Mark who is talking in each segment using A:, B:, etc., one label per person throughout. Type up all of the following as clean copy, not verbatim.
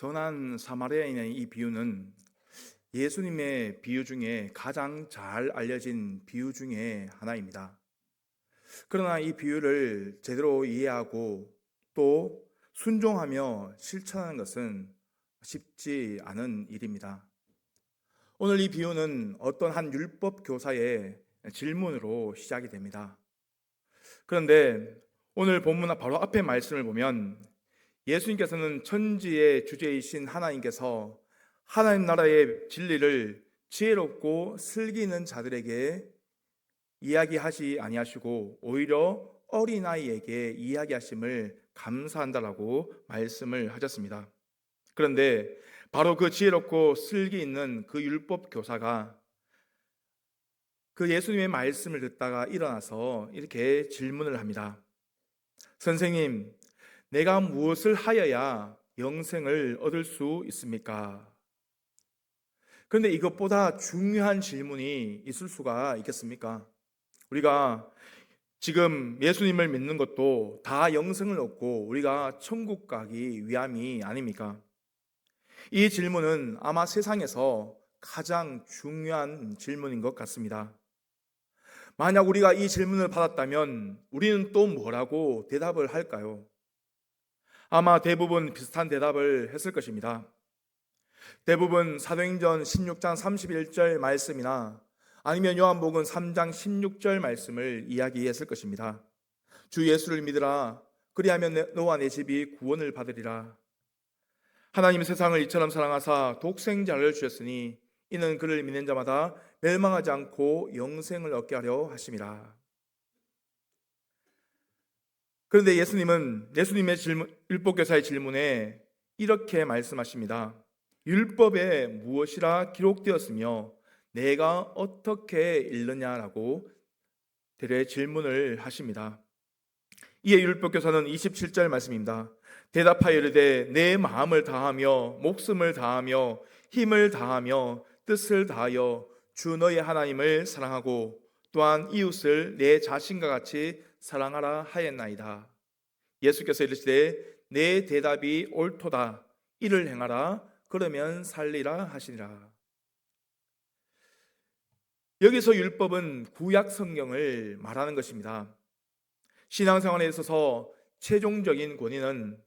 A: 선한 사마리아인의 이 비유는 예수님의 비유 중에 가장 잘 알려진 비유 중에 하나입니다. 그러나 이 비유를 제대로 이해하고 또 순종하며 실천하는 것은 쉽지 않은 일입니다. 오늘 이 비유는 어떤 한 율법 교사의 질문으로 시작이 됩니다. 그런데 오늘 본문 바로 앞에 말씀을 보면 예수님께서는 천지의 주제이신 하나님께서 하나님 나라의 진리를 지혜롭고 슬기 있는 자들에게 이야기하지 아니하시고 오히려 어린아이에게 이야기하심을 감사한다라고 말씀을 하셨습니다. 그런데 바로 그 지혜롭고 슬기 있는 그 율법 교사가 그 예수님의 말씀을 듣다가 일어나서 이렇게 질문을 합니다. 선생님, 내가 무엇을 하여야 영생을 얻을 수 있습니까? 그런데 이것보다 중요한 질문이 있을 수가 있겠습니까? 우리가 지금 예수님을 믿는 것도 다 영생을 얻고 우리가 천국 가기 위함이 아닙니까? 이 질문은 아마 세상에서 가장 중요한 질문인 것 같습니다. 만약 우리가 이 질문을 받았다면 우리는 또 뭐라고 대답을 할까요? 아마 대부분 비슷한 대답을 했을 것입니다. 대부분 사도행전 16장 31절 말씀이나 아니면 요한복음 3장 16절 말씀을 이야기했을 것입니다. 주 예수를 믿으라. 그리하면 너와 내 집이 구원을 받으리라. 하나님 세상을 이처럼 사랑하사 독생자를 주셨으니 이는 그를 믿는 자마다 멸망하지 않고 영생을 얻게 하려 하심이라. 그런데 예수님의 율법교사의 질문에 이렇게 말씀하십니다. 율법에 무엇이라 기록되었으며 내가 어떻게 읽느냐라고 되레 질문을 하십니다. 이에 율법교사는 27절 말씀입니다. 대답하여 이르되 내 마음을 다하며 목숨을 다하며 힘을 다하며 뜻을 다하여 주 너의 하나님을 사랑하고 또한 이웃을 내 자신과 같이 사랑하라 하였나이다. 예수께서 이르시되 내 대답이 옳도다. 이를 행하라. 그러면 살리라 하시니라. 여기서 율법은 구약 성경을 말하는 것입니다. 신앙생활에 있어서 최종적인 권위는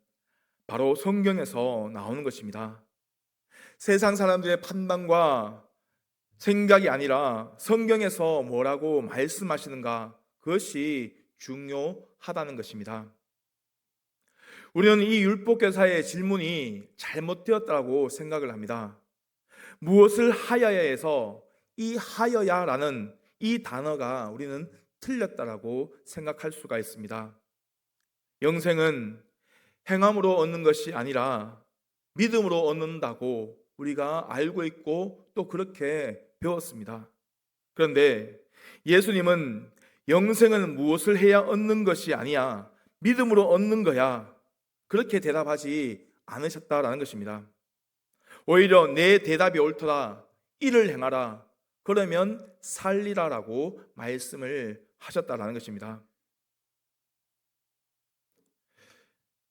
A: 바로 성경에서 나오는 것입니다. 세상 사람들의 판단과 생각이 아니라 성경에서 뭐라고 말씀하시는가, 그것이 중요하다는 것입니다. 우리는 이 율법교사의 질문이 잘못되었다고 생각을 합니다. 무엇을 하여야에서 이 하여야라는 이 단어가 우리는 틀렸다라고 생각할 수가 있습니다. 영생은 행함으로 얻는 것이 아니라 믿음으로 얻는다고 우리가 알고 있고 또 그렇게 배웠습니다. 그런데 예수님은 영생은 무엇을 해야 얻는 것이 아니야, 믿음으로 얻는 거야, 그렇게 대답하지 않으셨다라는 것입니다. 오히려 내 대답이 옳더라. 이를 행하라. 그러면 살리라라고 말씀을 하셨다라는 것입니다.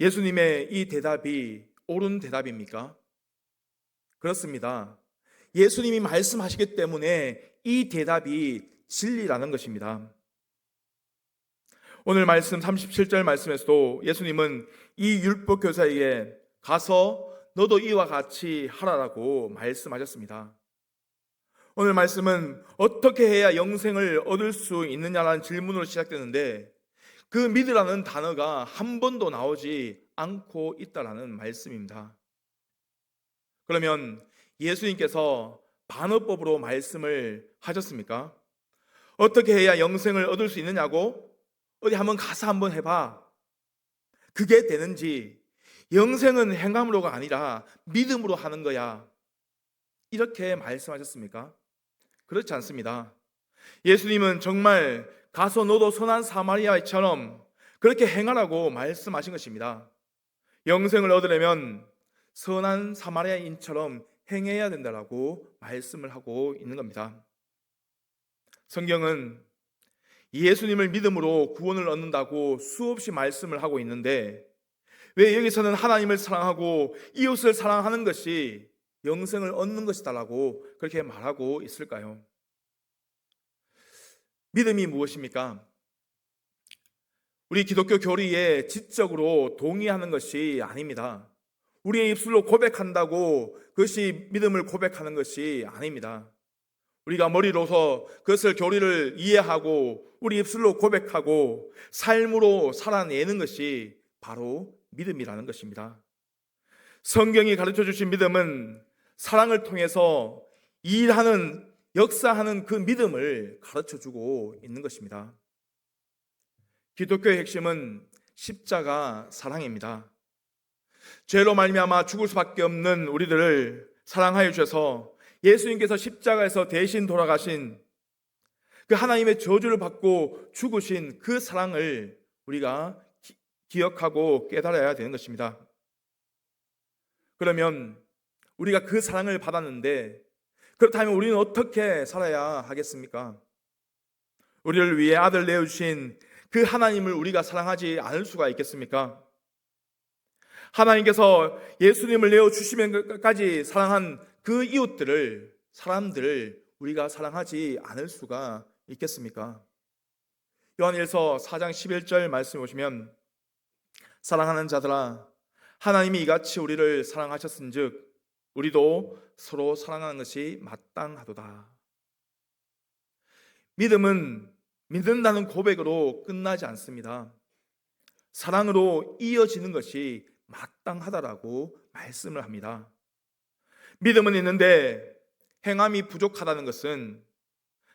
A: 예수님의 이 대답이 옳은 대답입니까? 그렇습니다. 예수님이 말씀하시기 때문에 이 대답이 진리라는 것입니다. 오늘 말씀 37절 말씀에서도 예수님은 이 율법 교사에게 가서 너도 이와 같이 하라라고 말씀하셨습니다. 오늘 말씀은 어떻게 해야 영생을 얻을 수 있느냐라는 질문으로 시작되는데 그 믿으라는 단어가 한 번도 나오지 않고 있다라는 말씀입니다. 그러면 예수님께서 반어법으로 말씀을 하셨습니까? 어떻게 해야 영생을 얻을 수 있느냐고? 어디 한번 가서 한번 해봐. 그게 되는지, 영생은 행함으로가 아니라 믿음으로 하는 거야, 이렇게 말씀하셨습니까? 그렇지 않습니다. 예수님은 정말 가서 너도 선한 사마리아처럼 그렇게 행하라고 말씀하신 것입니다. 영생을 얻으려면 선한 사마리아인처럼 행해야 된다라고 말씀을 하고 있는 겁니다. 성경은 예수님을 믿음으로 구원을 얻는다고 수없이 말씀을 하고 있는데 왜 여기서는 하나님을 사랑하고 이웃을 사랑하는 것이 영생을 얻는 것이다라고 그렇게 말하고 있을까요? 믿음이 무엇입니까? 우리 기독교 교리에 지적으로 동의하는 것이 아닙니다. 우리의 입술로 고백한다고 그것이 믿음을 고백하는 것이 아닙니다. 우리가 머리로서 그것을 교리를 이해하고 우리 입술로 고백하고 삶으로 살아내는 것이 바로 믿음이라는 것입니다. 성경이 가르쳐 주신 믿음은 사랑을 통해서 일하는, 역사하는 그 믿음을 가르쳐 주고 있는 것입니다. 기독교의 핵심은 십자가 사랑입니다. 죄로 말미암아 죽을 수밖에 없는 우리들을 사랑하여 주셔서 예수님께서 십자가에서 대신 돌아가신 그 하나님의 저주를 받고 죽으신 그 사랑을 우리가 기억하고 깨달아야 되는 것입니다. 그러면 우리가 그 사랑을 받았는데 그렇다면 우리는 어떻게 살아야 하겠습니까? 우리를 위해 아들 내어주신 그 하나님을 우리가 사랑하지 않을 수가 있겠습니까? 하나님께서 예수님을 내어주시면까지 사랑한 그 이웃들을, 사람들을 우리가 사랑하지 않을 수가 있겠습니까? 요한일서 4장 11절 말씀에 보시면 사랑하는 자들아 하나님이 이같이 우리를 사랑하셨은즉 우리도 서로 사랑하는 것이 마땅하도다. 믿음은 믿는다는 고백으로 끝나지 않습니다. 사랑으로 이어지는 것이 마땅하다라고 말씀을 합니다. 믿음은 있는데 행함이 부족하다는 것은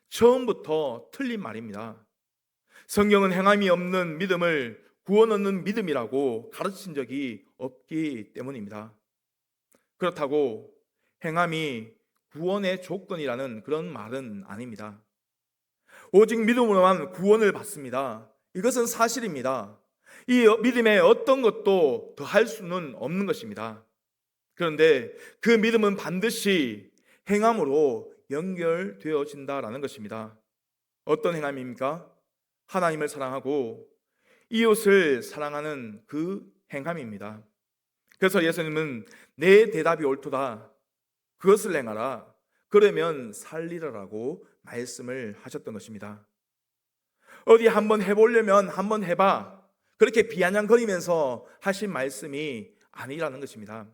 A: 처음부터 틀린 말입니다. 성경은 행함이 없는 믿음을 구원 얻는 믿음이라고 가르친 적이 없기 때문입니다. 그렇다고 행함이 구원의 조건이라는 그런 말은 아닙니다. 오직 믿음으로만 구원을 받습니다. 이것은 사실입니다. 이 믿음에 어떤 것도 더할 수는 없는 것입니다. 그런데 그 믿음은 반드시 행함으로 연결되어진다라는 것입니다. 어떤 행함입니까? 하나님을 사랑하고 이웃을 사랑하는 그 행함입니다. 그래서 예수님은 내 대답이 옳도다. 그것을 행하라. 그러면 살리라라고 말씀을 하셨던 것입니다. 어디 한번 해보려면 한번 해봐. 그렇게 비아냥거리면서 하신 말씀이 아니라는 것입니다.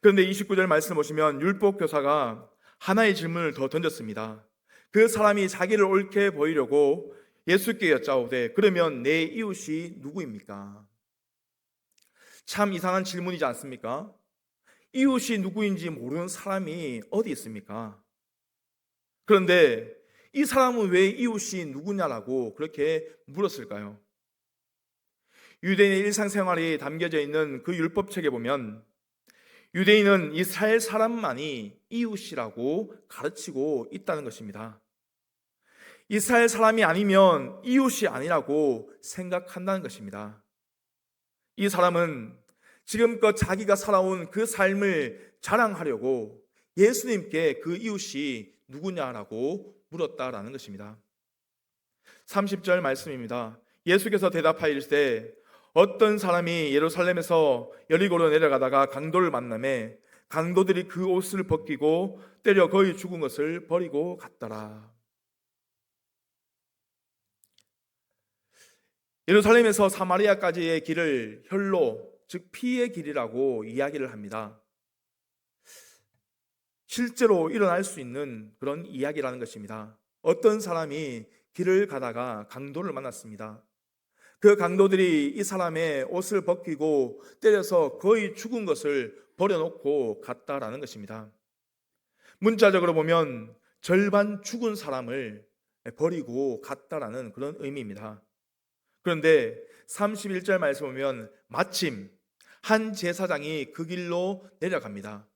A: 그런데 29절 말씀 보시면 율법교사가 하나의 질문을 더 던졌습니다. 그 사람이 자기를 옳게 보이려고 예수께 여짜오되 그러면 내 이웃이 누구입니까? 참 이상한 질문이지 않습니까? 이웃이 누구인지 모르는 사람이 어디 있습니까? 그런데 이 사람은 왜 이웃이 누구냐라고 그렇게 물었을까요? 유대인의 일상생활이 담겨져 있는 그 율법책에 보면 유대인은 이스라엘 사람만이 이웃이라고 가르치고 있다는 것입니다. 이스라엘 사람이 아니면 이웃이 아니라고 생각한다는 것입니다. 이 사람은 지금껏 자기가 살아온 그 삶을 자랑하려고 예수님께 그 이웃이 누구냐라고 물었다라는 것입니다. 30절 말씀입니다. 예수께서 대답하이르시되 어떤 사람이 예루살렘에서 여리고로 내려가다가 강도를 만나매 강도들이 그 옷을 벗기고 때려 거의 죽은 것을 버리고 갔더라. 예루살렘에서 사마리아까지의 길을 혈로, 즉 피의 길이라고 이야기를 합니다. 실제로 일어날 수 있는 그런 이야기라는 것입니다. 어떤 사람이 길을 가다가 강도를 만났습니다. 그 강도들이 이 사람의 옷을 벗기고 때려서 거의 죽은 것을 버려놓고 갔다라는 것입니다. 문자적으로 보면 절반 죽은 사람을 버리고 갔다라는 그런 의미입니다. 그런데 31절 말씀 보면 마침 한 제사장이 그 길로 내려갑니다.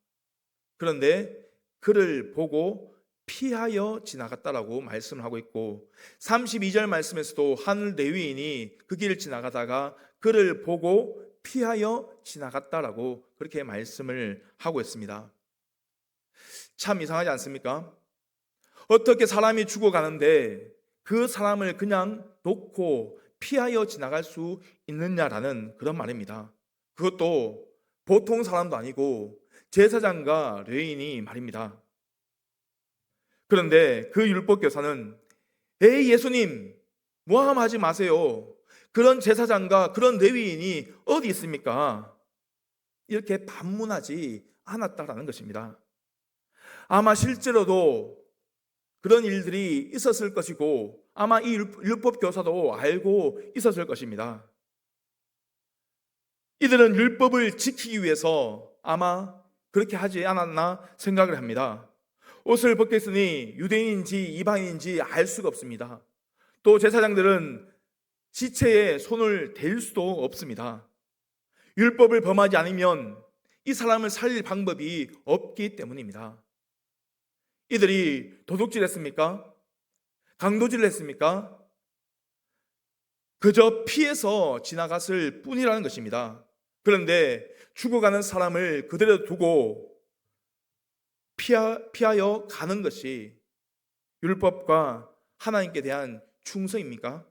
A: 그런데 그를 보고 피하여 지나갔다라고 말씀을 하고 있고 32절 말씀에서도 한 레위인이 그 길을 지나가다가 그를 보고 피하여 지나갔다라고 그렇게 말씀을 하고 있습니다. 참 이상하지 않습니까? 어떻게 사람이 죽어가는데 그 사람을 그냥 놓고 피하여 지나갈 수 있느냐라는 그런 말입니다. 그것도 보통 사람도 아니고 제사장과 레위인이 말입니다. 그런데 그 율법교사는 에이 예수님 모함하지 마세요. 그런 제사장과 그런 레위인이 어디 있습니까? 이렇게 반문하지 않았다라는 것입니다. 아마 실제로도 그런 일들이 있었을 것이고 아마 이 율법교사도 알고 있었을 것입니다. 이들은 율법을 지키기 위해서 아마 그렇게 하지 않았나 생각을 합니다. 옷을 벗겼으니 유대인인지 이방인인지 알 수가 없습니다. 또 제사장들은 시체에 손을 댈 수도 없습니다. 율법을 범하지 않으면 이 사람을 살릴 방법이 없기 때문입니다. 이들이 도둑질했습니까? 강도질을 했습니까? 그저 피해서 지나갔을 뿐이라는 것입니다. 그런데 죽어가는 사람을 그대로 두고 피하여 가는 것이 율법과 하나님께 대한 충성입니까?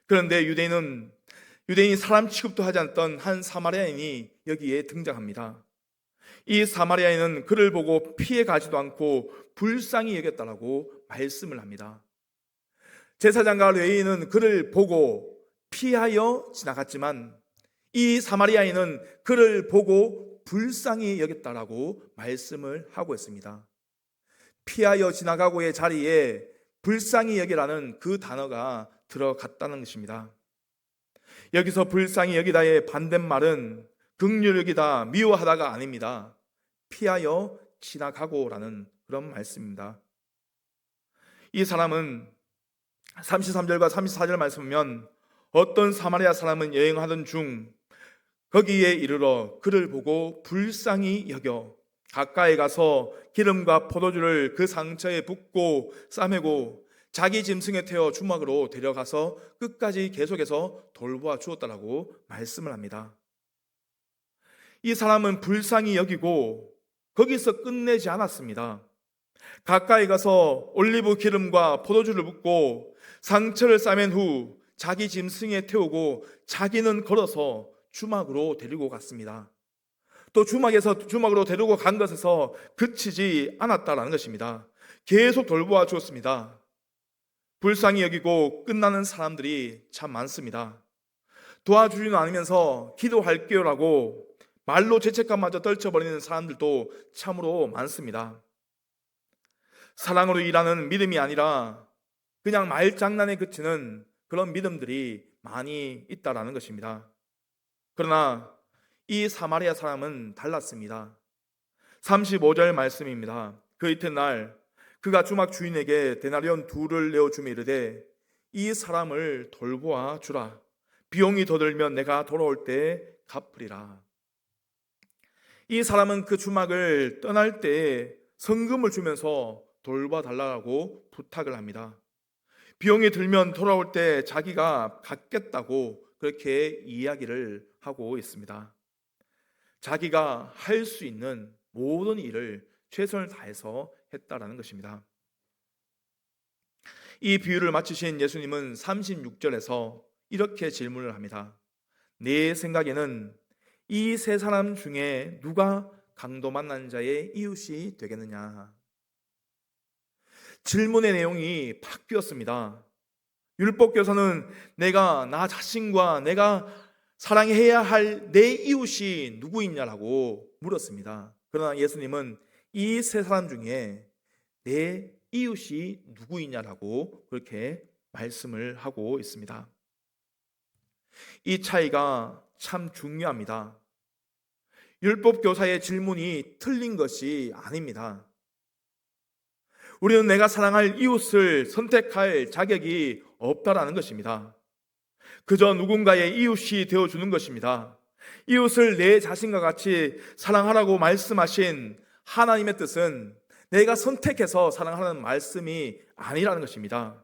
A: 그런데 유대인이 사람 취급도 하지 않던 한 사마리아인이 여기에 등장합니다. 이 사마리아인은 그를 보고 피해 가지도 않고 불쌍히 여겼다라고 말씀을 합니다. 제사장과 레위인은 그를 보고 피하여 지나갔지만 이 사마리아인은 그를 보고 불쌍히 여겼다라고 말씀을 하고 있습니다. 피하여 지나가고의 자리에 불쌍히 여기라는 그 단어가 들어갔다는 것입니다. 여기서 불쌍히 여기다의 반대말은 긍휼히 여기다, 미워하다가 아닙니다. 피하여 지나가고라는 그런 말씀입니다. 이 사람은 33절과 34절 말씀을 보면 어떤 사마리아 사람은 여행하던 중 거기에 이르러 그를 보고 불쌍히 여겨 가까이 가서 기름과 포도주를 그 상처에 붓고 싸매고 자기 짐승에 태워 주막으로 데려가서 끝까지 계속해서 돌보아 주었다라고 말씀을 합니다. 이 사람은 불쌍히 여기고 거기서 끝내지 않았습니다. 가까이 가서 올리브 기름과 포도주를 붓고 상처를 싸맨 후 자기 짐승에 태우고 자기는 걸어서 주막으로 데리고 갔습니다. 또 주막으로 데리고 간 것에서 그치지 않았다라는 것입니다. 계속 돌보아 주었습니다. 불쌍히 여기고 끝나는 사람들이 참 많습니다. 도와주지는 않으면서 기도할게요라고 말로 죄책감마저 떨쳐버리는 사람들도 참으로 많습니다. 사랑으로 일하는 믿음이 아니라 그냥 말장난에 그치는 그런 믿음들이 많이 있다라는 것입니다. 그러나 이 사마리아 사람은 달랐습니다. 35절 말씀입니다. 그 이튿날 그가 주막 주인에게 데나리온 2를 내어주며 이르되 이 사람을 돌보아 주라. 비용이 더 들면 내가 돌아올 때 갚으리라. 이 사람은 그 주막을 떠날 때에 성금을 주면서 돌봐 달라고 부탁을 합니다. 비용이 들면 돌아올 때 자기가 갚겠다고 그렇게 이야기를 하고 있습니다. 자기가 할 수 있는 모든 일을 최선을 다해서 했다라는 것입니다. 이 비유를 마치신 예수님은 36절에서 이렇게 질문을 합니다. 내 생각에는 이 세 사람 중에 누가 강도 만난 자의 이웃이 되겠느냐? 질문의 내용이 바뀌었습니다. 율법교사는 내가 나 자신과 내가 사랑해야 할 내 이웃이 누구 있냐라고 물었습니다. 그러나 예수님은 이 세 사람 중에 내 이웃이 누구 있냐라고 그렇게 말씀을 하고 있습니다. 이 차이가 참 중요합니다. 율법교사의 질문이 틀린 것이 아닙니다. 우리는 내가 사랑할 이웃을 선택할 자격이 없다라는 것입니다. 그저 누군가의 이웃이 되어주는 것입니다. 이웃을 내 자신과 같이 사랑하라고 말씀하신 하나님의 뜻은 내가 선택해서 사랑하라는 말씀이 아니라는 것입니다.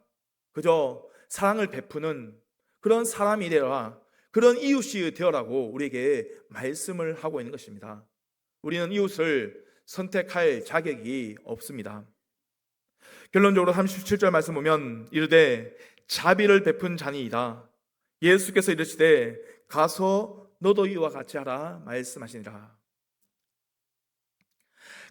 A: 그저 사랑을 베푸는 그런 사람이 되어라, 그런 이웃이 되어라고 우리에게 말씀을 하고 있는 것입니다. 우리는 이웃을 선택할 자격이 없습니다. 결론적으로 37절 말씀 보면 이르되 자비를 베푼 자니이다. 예수께서 이르시되 가서 너도 이와 같이 하라 말씀하시니라.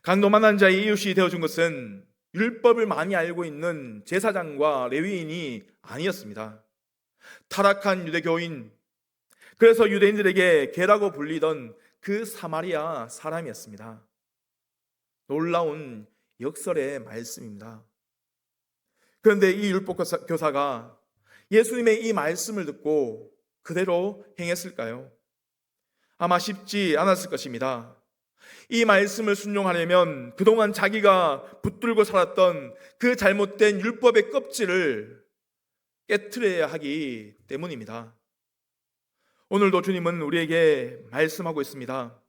A: 강도만한 자의 이웃이 되어준 것은 율법을 많이 알고 있는 제사장과 레위인이 아니었습니다. 타락한 유대교인, 그래서 유대인들에게 개라고 불리던 그 사마리아 사람이었습니다. 놀라운 역설의 말씀입니다. 그런데 이 율법교사가 예수님의 이 말씀을 듣고 그대로 행했을까요? 아마 쉽지 않았을 것입니다. 이 말씀을 순종하려면 그동안 자기가 붙들고 살았던 그 잘못된 율법의 껍질을 깨트려야 하기 때문입니다. 오늘도 주님은 우리에게 말씀하고 있습니다.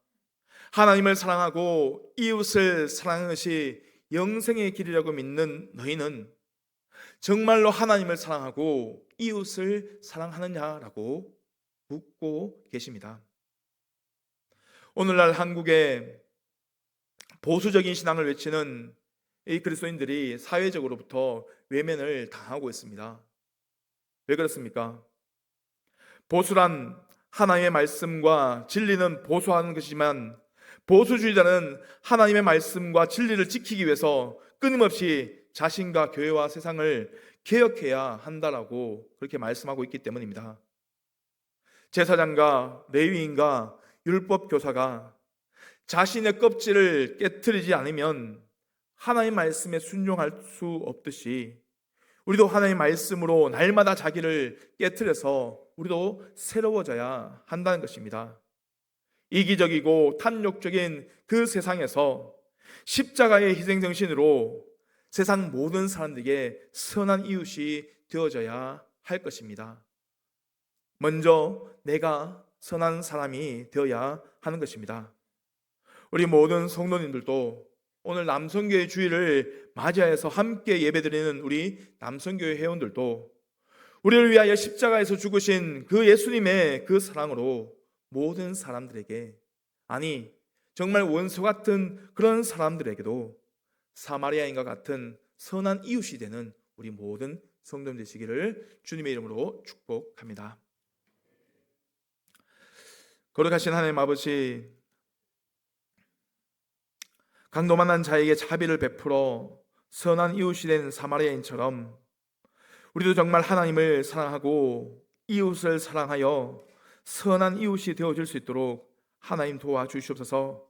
A: 하나님을 사랑하고 이웃을 사랑하는 것이 영생의 길이라고 믿는 너희는 정말로 하나님을 사랑하고 이웃을 사랑하느냐라고 묻고 계십니다. 오늘날 한국의 보수적인 신앙을 외치는 이 그리스도인들이 사회적으로부터 외면을 당하고 있습니다. 왜 그렇습니까? 보수란 하나님의 말씀과 진리는 보수하는 것이지만 보수주의자는 하나님의 말씀과 진리를 지키기 위해서 끊임없이 자신과 교회와 세상을 개혁해야 한다라고 그렇게 말씀하고 있기 때문입니다. 제사장과 레위인과 율법교사가 자신의 껍질을 깨트리지 않으면 하나님의 말씀에 순종할 수 없듯이 우리도 하나님의 말씀으로 날마다 자기를 깨트려서 우리도 새로워져야 한다는 것입니다. 이기적이고 탐욕적인 그 세상에서 십자가의 희생정신으로 세상 모든 사람들에게 선한 이웃이 되어져야 할 것입니다. 먼저 내가 선한 사람이 되어야 하는 것입니다. 우리 모든 성도님들도 오늘 남성교회 주일을 맞이해서 함께 예배드리는 우리 남성교회 회원들도 우리를 위하여 십자가에서 죽으신 그 예수님의 그 사랑으로 모든 사람들에게, 아니 정말 원수 같은 그런 사람들에게도 사마리아인과 같은 선한 이웃이 되는 우리 모든 성도님 되시기를 주님의 이름으로 축복합니다. 거룩하신 하나님 아버지, 강도만한 자에게 자비를 베풀어 선한 이웃이 된 사마리아인처럼 우리도 정말 하나님을 사랑하고 이웃을 사랑하여 선한 이웃이 되어줄 수 있도록 하나님 도와주시옵소서.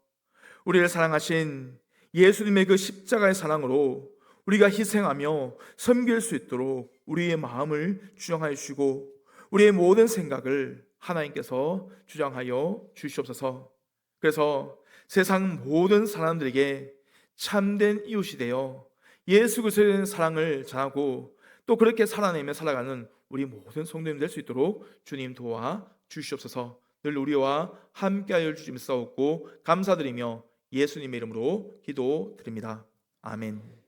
A: 우리를 사랑하신 예수님의 그 십자가의 사랑으로 우리가 희생하며 섬길 수 있도록 우리의 마음을 주장하여 주시고 우리의 모든 생각을 하나님께서 주장하여 주시옵소서. 그래서 세상 모든 사람들에게 참된 이웃이 되어 예수 그리스도의 사랑을 전하고 또 그렇게 살아내며 살아가는 우리 모든 성도님 될 수 있도록 주님 도와 주시옵소서. 늘 우리와 함께하여 주시옵소서. 감사드리며 예수님의 이름으로 기도드립니다. 아멘.